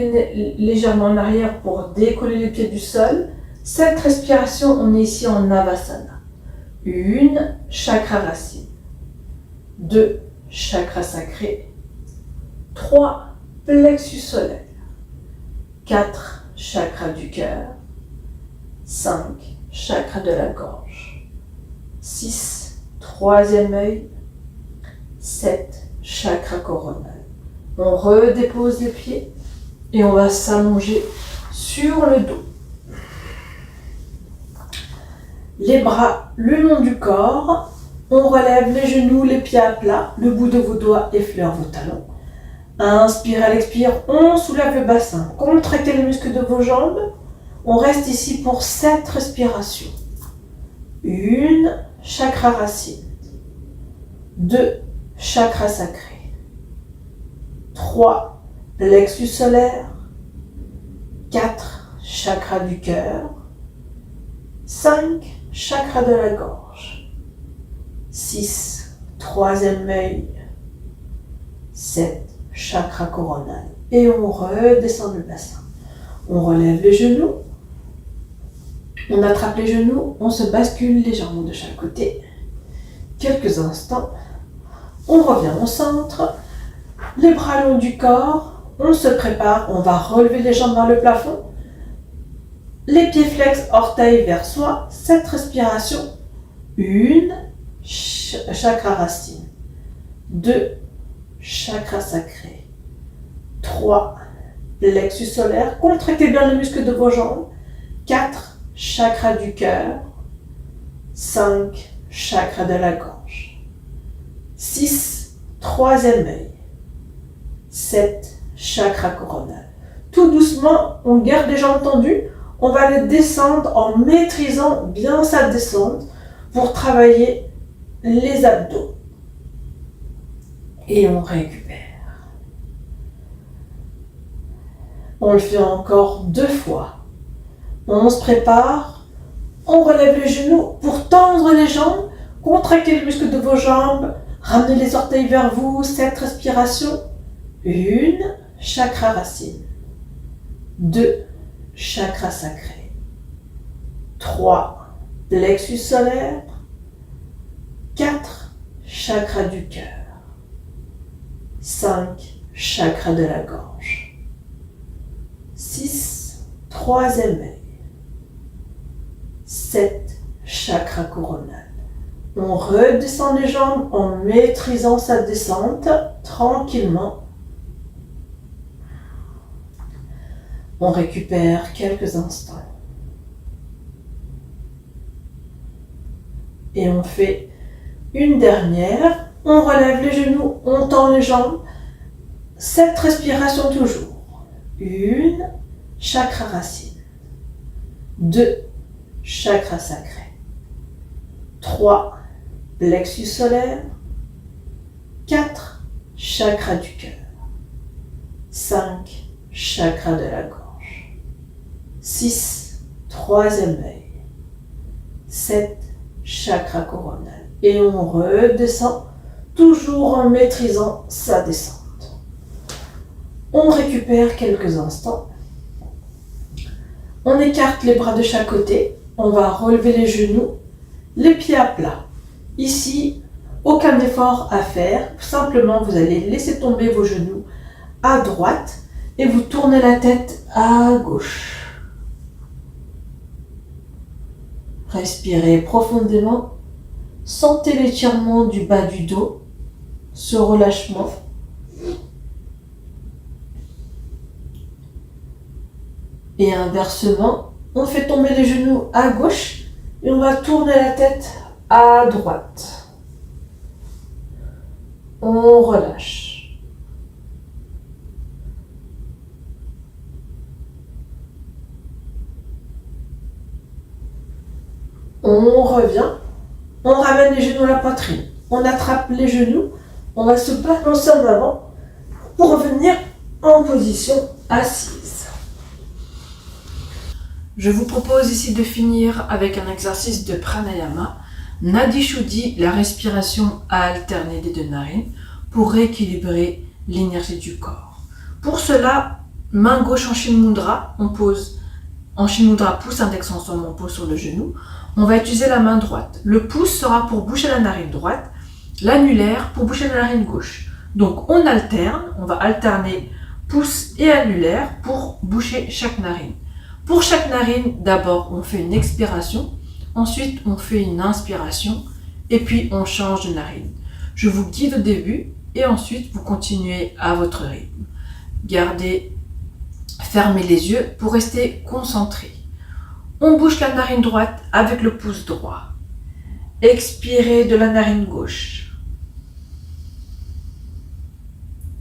légèrement en arrière pour décoller les pieds du sol. Cette respiration, on est ici en Navasana. 1, chakra racine. 2. Chakra sacré. 3. Plexus solaire. 4. Chakra du cœur. 5. Chakra de la gorge. 6. Troisième œil. 7. Chakra coronal. On redépose les pieds et on va s'allonger sur le dos. Les bras le long du corps. On relève les genoux, les pieds à plat. Le bout de vos doigts effleure vos talons. Inspire à l'expire, on soulève le bassin. Contractez les muscles de vos jambes. On reste ici pour 7 respirations. 1. Chakra racine. 2. Chakra sacré. 3. Plexus solaire. 4. Chakra du cœur. 5. Chakra de la gorge. 6. Troisième œil. 7. Chakra coronal. Et on redescend le bassin. On relève les genoux. On attrape les genoux. On se bascule légèrement de chaque côté. Quelques instants. On revient au centre. Les bras longs du corps. On se prépare. On va relever les jambes vers le plafond. Les pieds flex, orteils vers soi. 7 respirations. 1. Chakra racine. 2. Chakra sacré. 3. Plexus solaire. Contractez bien les muscles de vos jambes. 4. Chakra du cœur. 5. Chakra de la gorge. 6. Troisième œil. 7. Chakra coronal. Tout doucement, on garde les jambes tendues. On va les descendre en maîtrisant bien sa descente pour travailler les abdos. Et on récupère. On le fait encore 2 fois. On se prépare. On relève les genoux pour tendre les jambes. Contractez les muscles de vos jambes. Ramenez les orteils vers vous. 7 respirations. 1. Chakra racine. 2. Chakra sacré. 3. Plexus solaire. 4. Chakra du cœur. 5. Chakra de la gorge. 6. Troisième œil. 7. Chakra coronal. On redescend les jambes en maîtrisant sa descente tranquillement. On récupère quelques instants. Et on fait une dernière. On relève les genoux, on tend les jambes. 7 respirations toujours. 1. Chakra racine. 2. Chakra sacré. 3. Plexus solaire. 4. Chakra du cœur. 5. Chakra de la gorge. 6. Troisième œil. 7. Chakra coronal. Et on redescend, toujours en maîtrisant sa descente. On récupère quelques instants. On écarte les bras de chaque côté. On va relever les genoux, les pieds à plat. Ici, aucun effort à faire. Simplement, vous allez laisser tomber vos genoux à droite et vous tournez la tête à gauche. Respirez profondément. Sentez l'étirement du bas du dos, ce relâchement. Et inversement, on fait tomber les genoux à gauche et on va tourner la tête à droite. On relâche. On revient. On ramène les genoux à la poitrine. On attrape les genoux. On va se balancer en avant pour revenir en position assise. Je vous propose ici de finir avec un exercice de pranayama, Nadi Shuddhi, la respiration à alterner des 2 narines, pour rééquilibrer l'énergie du corps. Pour cela, main gauche en Shin Mudra, on pose en Shin Mudra, pouce index ensemble, on pose sur le genou. On va utiliser la main droite. Le pouce sera pour boucher la narine droite l'annulaire pour boucher la narine gauche. Donc on alterne, on va alterner pouce et annulaire pour boucher chaque narine. Pour chaque narine, d'abord on fait une expiration, ensuite on fait une inspiration et puis on change de narine. Je vous guide au début et ensuite vous continuez à votre rythme. Fermez les yeux pour rester concentré. On bouche la narine droite avec le pouce droit. Expirez de la narine gauche.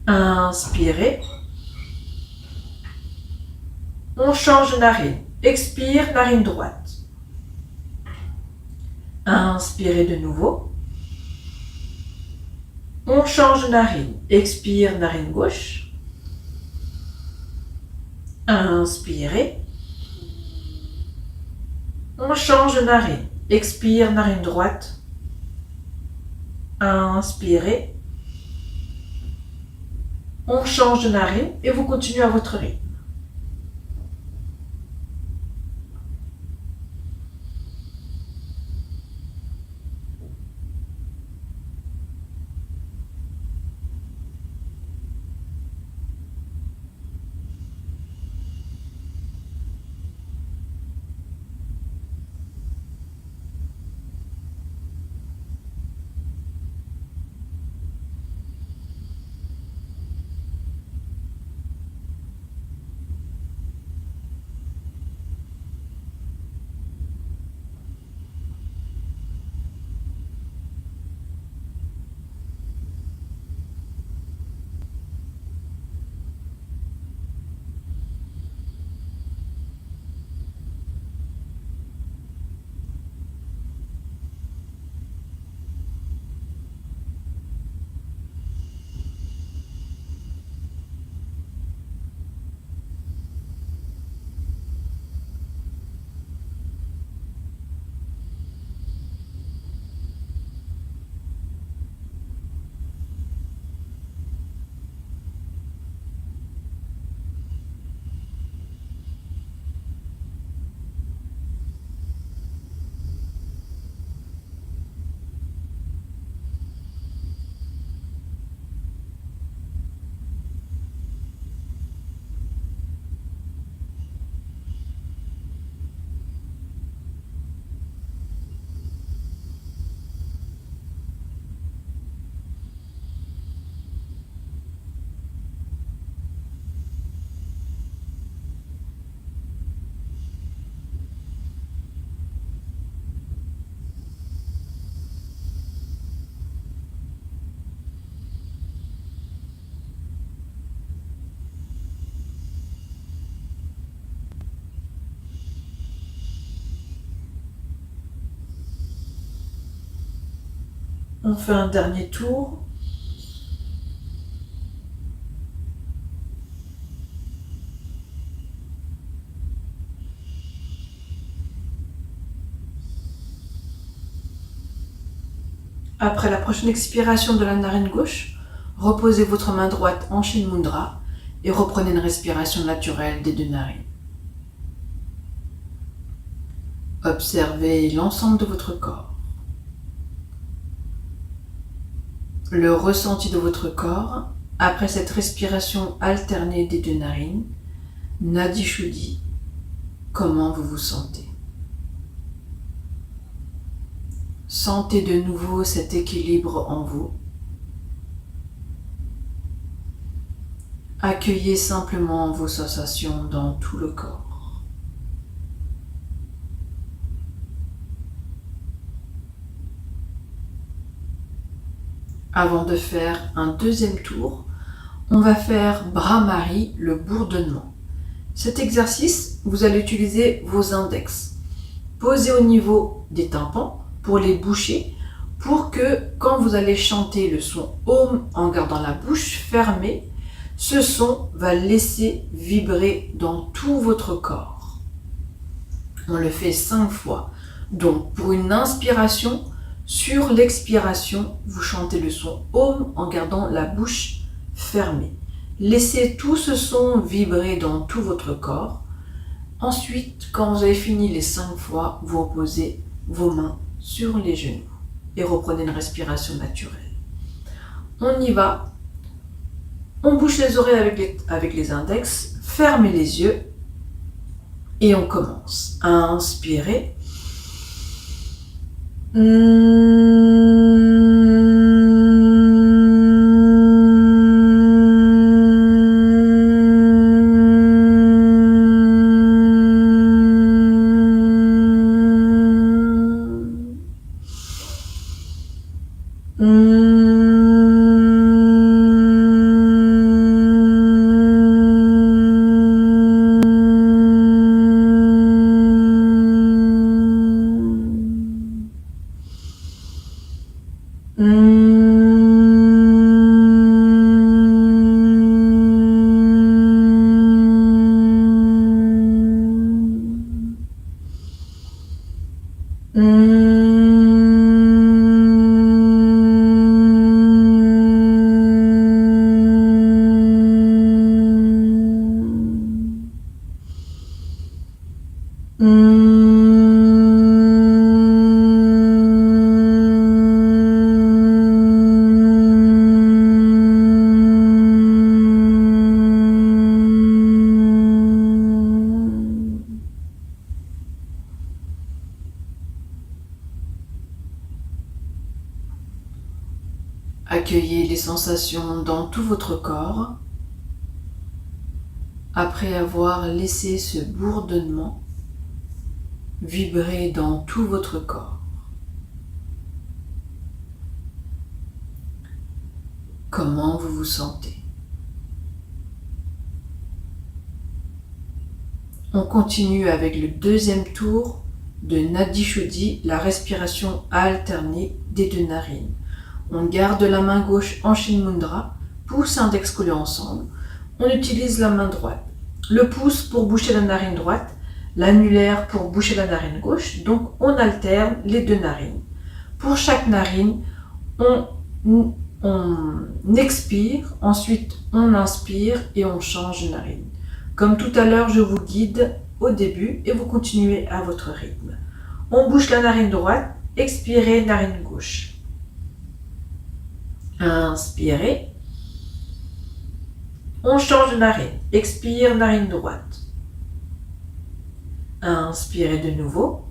Inspirez. On change de narine. Expire, narine droite. Inspirez de nouveau. On change de narine. Expire, narine gauche. Inspirez. On change de narine. Expire, narine droite. Inspirez. On change de narine et vous continuez à votre rythme. On fait un dernier tour. Après la prochaine expiration de la narine gauche, reposez votre main droite en Shin Mudra et reprenez une respiration naturelle des deux narines. Observez l'ensemble de votre corps. Le ressenti de votre corps après cette respiration alternée des deux narines. Nadi Shuddhi, comment vous vous sentez? Sentez de nouveau cet équilibre en vous. Accueillez simplement vos sensations dans tout le corps. Avant de faire un deuxième tour, on va faire Brahmari, le bourdonnement. Cet exercice, vous allez utiliser vos index. Posez au niveau des tympans pour les boucher, pour que quand vous allez chanter le son Om en gardant la bouche fermée, ce son va laisser vibrer dans tout votre corps. On le fait 5 fois. Donc pour une inspiration, sur l'expiration, vous chantez le son Om en gardant la bouche fermée. Laissez tout ce son vibrer dans tout votre corps. Ensuite, quand vous avez fini les 5 fois, vous reposez vos mains sur les genoux et reprenez une respiration naturelle. On y va. On bouche les oreilles avec les index, fermez les yeux et on commence. Inspirez. Accueillez les sensations dans tout votre corps après avoir laissé ce bourdonnement vibrer dans tout votre corps. Comment vous vous sentez? On continue avec le deuxième tour de Nadi Shuddhi, la respiration alternée des deux narines. On garde la main gauche en Shin Mudra, pouce index collés ensemble. On utilise la main droite. Le pouce pour boucher la narine droite, l'annulaire pour boucher la narine gauche. Donc on alterne les deux narines. Pour chaque narine, on expire, ensuite on inspire et on change de narine. Comme tout à l'heure, je vous guide au début et vous continuez à votre rythme. On bouche la narine droite, expirez, narine gauche. Inspirez. On change de narine. Expire, narine droite. Inspirez de nouveau.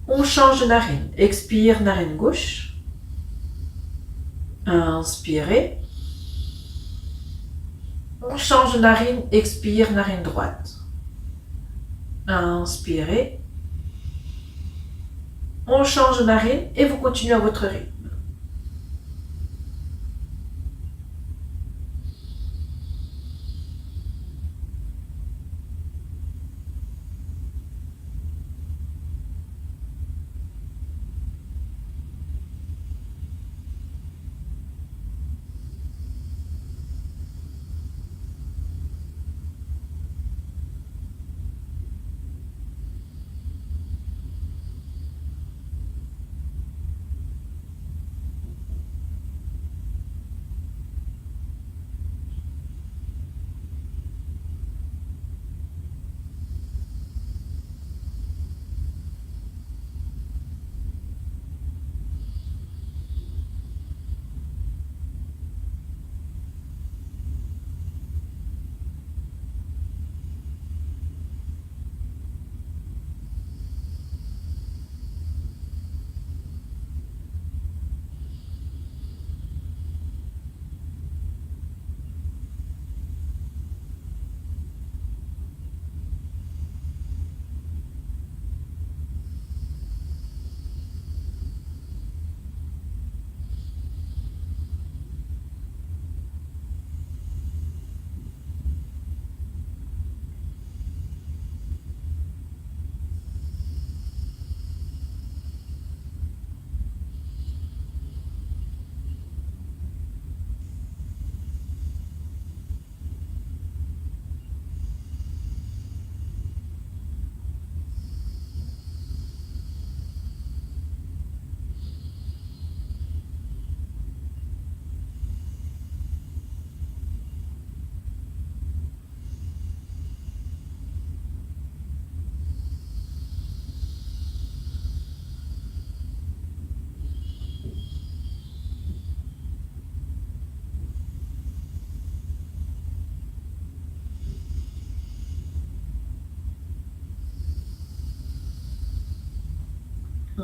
On change de narine. Expire, narine gauche. Inspirez. On change de narine. Expire, narine droite. Inspirez. On change de narine et vous continuez à votre rythme.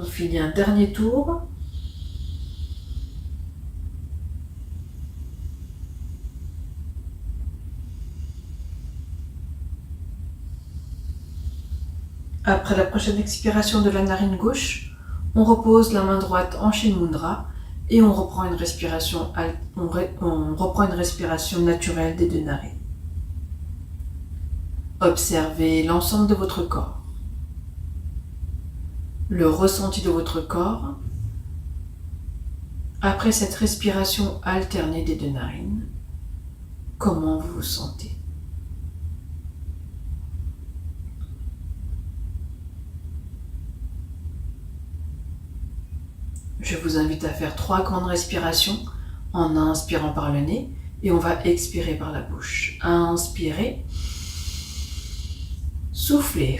On finit un dernier tour. Après la prochaine expiration de la narine gauche, on repose la main droite en Shin Mudra et on reprend une respiration naturelle des deux narines. Observez l'ensemble de votre corps, le ressenti de votre corps après cette respiration alternée des deux narines. Comment vous vous sentez? Je vous invite à faire 3 grandes respirations en inspirant par le nez et on va expirer par la bouche. Inspirez, soufflez.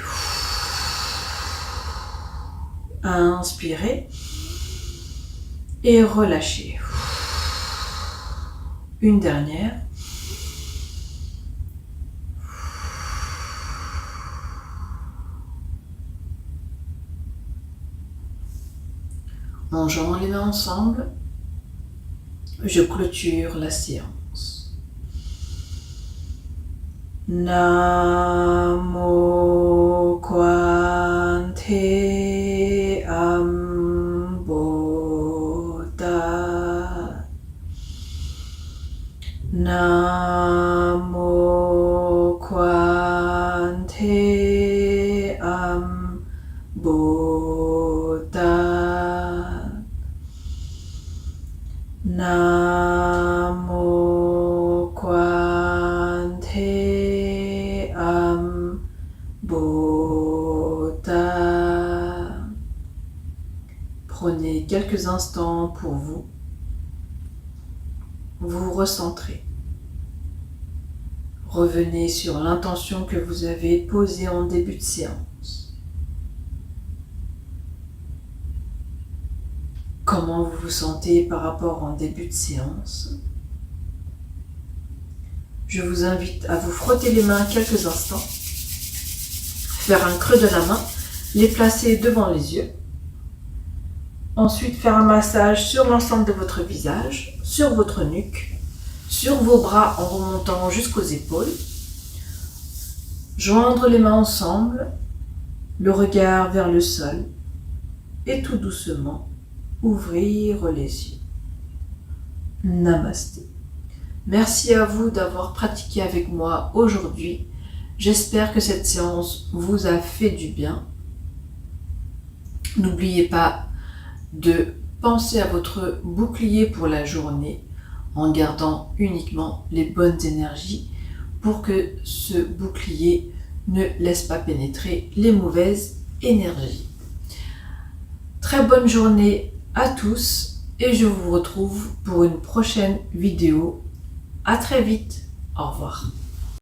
Inspirez et relâchez. Une dernière. En joignant les mains ensemble, je clôture la séance. Namo Kwante Amboda. Namo Kwante Amboda. Namo Kwante Amboda. Prenez quelques instants pour vous. Vous recentrez. Revenez sur l'intention que vous avez posée en début de séance. Comment vous vous sentez par rapport en début de séance? Je vous invite à vous frotter les mains quelques instants, faire un creux de la main, les placer devant les yeux. Ensuite, faire un massage sur l'ensemble de votre visage, sur votre nuque, sur vos bras en remontant jusqu'aux épaules. Joindre les mains ensemble, le regard vers le sol et tout doucement ouvrir les yeux. Namasté. Merci à vous d'avoir pratiqué avec moi aujourd'hui. J'espère que cette séance vous a fait du bien. N'oubliez pas de penser à votre bouclier pour la journée en gardant uniquement les bonnes énergies pour que ce bouclier ne laisse pas pénétrer les mauvaises énergies. Très bonne journée à tous et je vous retrouve pour une prochaine vidéo. À très vite. Au revoir.